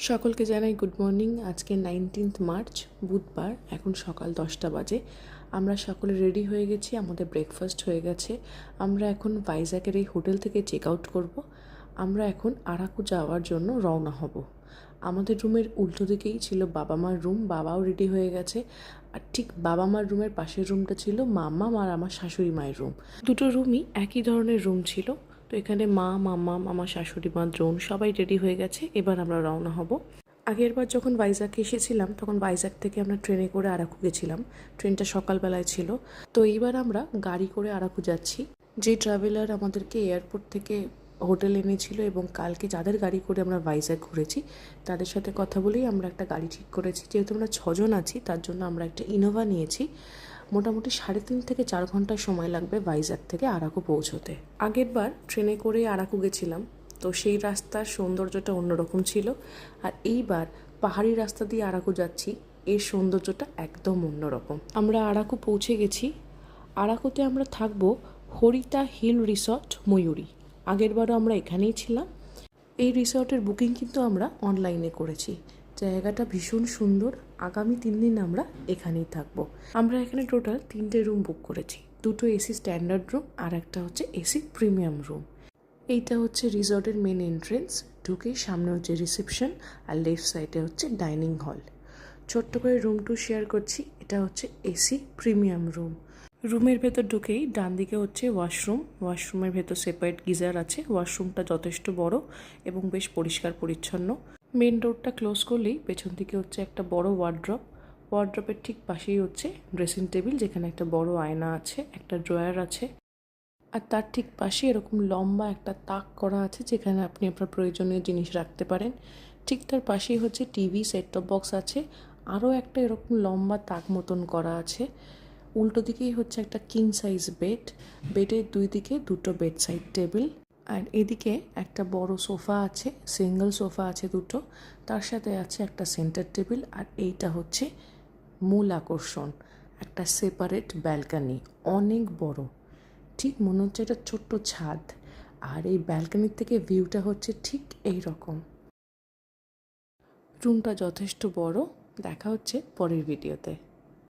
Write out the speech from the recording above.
সকলকে জানাই good morning. আজকে 19 মার্চ বুধবার, এখন সকাল 10টা বাজে। আমরা সকলে রেডি হয়ে গেছি, আমাদের ব্রেকফাস্ট হয়ে গেছে। আমরা এখন ভাইজ্যাগের এই হোটেল থেকে চেক আউট করবো। আমরা এখন আরাকু যাওয়ার জন্য রওনা হব। আমাদের রুমের উল্টো দিকেই ছিল বাবা মার রুম, বাবাও রেডি হয়ে গেছে। আর ঠিক বাবা মার রুমের পাশের রুমটা ছিল মাম্মা আর আমার শাশুড়ি মায়ের রুম। দুটো রুমই একই ধরনের রুম ছিল। তো এখানে মা, মাম্মা, আমার শাশুড়ি মা, দ্রোণ সবাই রেডি হয়ে গেছে। এবার আমরা রওনা হব। আগেরবার যখন ভাইজ্যাগে এসেছিলাম তখন ভাইজ্যাগ থেকে আমরা ট্রেনে করে আরাকু গেছিলাম। ট্রেনটা সকালবেলায় ছিল। তো এইবার আমরা গাড়ি করে আরাকু যাচ্ছি। যে ট্রাভেলার আমাদেরকে এয়ারপোর্ট থেকে হোটেল এনেছিল এবং কালকে যাদের গাড়ি করে আমরা ভাইজ্যাগ ঘুরেছি তাদের সাথে কথা বলেই আমরা একটা গাড়ি ঠিক করেছি। যেহেতু আমরা 6জন আছি তার জন্য আমরা একটা ইনোভা নিয়েছি। মোটামুটি 3.5 থেকে 4 ঘন্টা সময় লাগবে ভাইজ্যাগ থেকে আরাকু পৌঁছতে। আগেরবার ট্রেনে করে আরাকু গেছিলাম, তো সেই রাস্তার সৌন্দর্যটা অন্যরকম ছিল। আর এইবার পাহাড়ি রাস্তা দিয়ে আরাকু যাচ্ছি, এর সৌন্দর্যটা একদম অন্যরকম। আমরা আরাকু পৌঁছে গেছি। আরাকুতে আমরা থাকবো হরিতা হিল রিসর্ট ময়ূরী। আগেরবারও আমরা এখানেই ছিলাম। এই রিসর্টের বুকিং কিন্তু আমরা অনলাইনে করেছি। জায়গাটা ভীষণ সুন্দর। আগামী 3 দিন আমরা এখানেই থাকবো। আমরা এখানে টোটাল 3টে রুম বুক করেছি। 2টো এসি স্ট্যান্ডার্ড রুম আর একটা হচ্ছে এসি প্রিমিয়াম রুম। এইটা হচ্ছে রিসর্টের মেন এন্ট্রেন্স। ঢুকেই সামনে হচ্ছে রিসেপশন আর লেফট সাইডে হচ্ছে ডাইনিং হল। ছোট্ট করে রুম টু শেয়ার করছি। এটা হচ্ছে এসি প্রিমিয়াম রুম। রুমের ভেতর ঢুকেই ডান দিকে হচ্ছে ওয়াশরুম। ওয়াশরুমের ভেতর সেপারেট গিজার আছে। ওয়াশরুমটা যথেষ্ট বড় এবং বেশ পরিষ্কার পরিচ্ছন্ন। মেন ডোরটা ক্লোজ করলেই পেছন দিকে হচ্ছে একটা বড় ওয়ার্ড্রপ। ওয়ার্ড্রপের ঠিক পাশেই হচ্ছে ড্রেসিং টেবিল, যেখানে একটা বড় আয়না আছে, একটা ড্রয়ার আছে। আর তার ঠিক পাশে এরকম লম্বা একটা তাক করা আছে, যেখানে আপনি আপনার প্রয়োজনীয় জিনিস রাখতে পারেন। ঠিক তার পাশেই হচ্ছে টিভি সেট টপ বক্স আছে। আরও একটা এরকম লম্বা তাক মতন করা আছে। উল্টো দিকেই হচ্ছে একটা কিং সাইজ বেড। বেডের 2 দিকে 2টো বেড সাইড টেবিল। আর এদিকে একটা বড় সোফা আছে, সিঙ্গেল সোফা আছে 2টো। তার সাথে আছে একটা সেন্টার টেবিল। আর এইটা হচ্ছে মূল আকর্ষণ, একটা সেপারেট ব্যালকানি, অনেক বড়। ঠিক মনে হচ্ছে একটা ছোট্ট ছাদ। আর এই ব্যালকনির থেকে ভিউটা হচ্ছে ঠিক এই রকম। রুমটা যথেষ্ট বড়। দেখা হচ্ছে পরের ভিডিওতে।